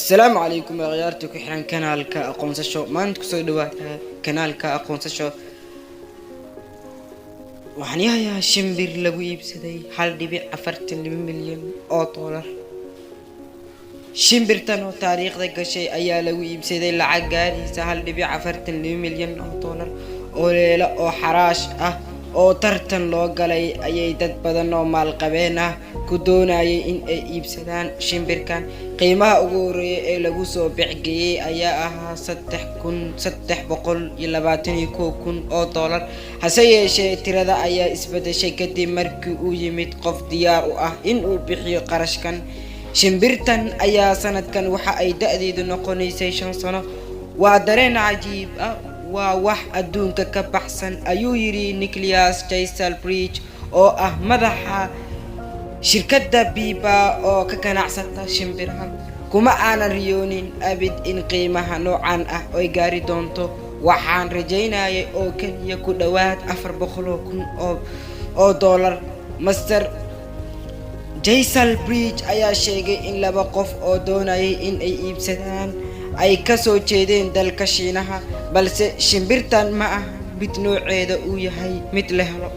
السلام عليكم يا غيارتك إحنا كنالك أقونسشو ما أنت كسر دوات كنالك أقونسشو وحنيها يا شمبر لوي بسدي حال دي بعفرت مليون $. شمبر تنو تاريخ ذاك الشيء أيا لوي بسدي العقاري سهل دي بعفرت مليون $. أو لا أو حراش oo tartan loo galay ayay dad badan oo maalqabeen ku doonayay in ay iibsadaan shimbirkan qiimaha ugu horeeyay ee lagu soo bixiyay ayaa ahaa $321,000 hase yeeshee tirada ayaa isbedeshay kadib markii uu yimid qof diyaar u ah in uu bixiyo qarashkan shimbirtan ayaa sanadkan waxa ay da'deedu noqonaysay 5 sano waa dareen cajiib wax adduunka ka baxsan ayuu yiri Nicholas Jaysalbridge oo ah madaxa shirkadda Biba oo ka ganacsata shimbiraha kuma aanan riyoonin abid in qiimaha noocan ah ay gaari doonto waxaan rajaynayay oo kaliya ku dhawaad $400,000 Mr. Jaysalbridge ayaa sheegay in laba qof oo doonayay in ay iibsadaan ay ka soo jeedeen dalka Shiinaha balse shimbirtan ma aha mid nooceeda uu yahay mid la helo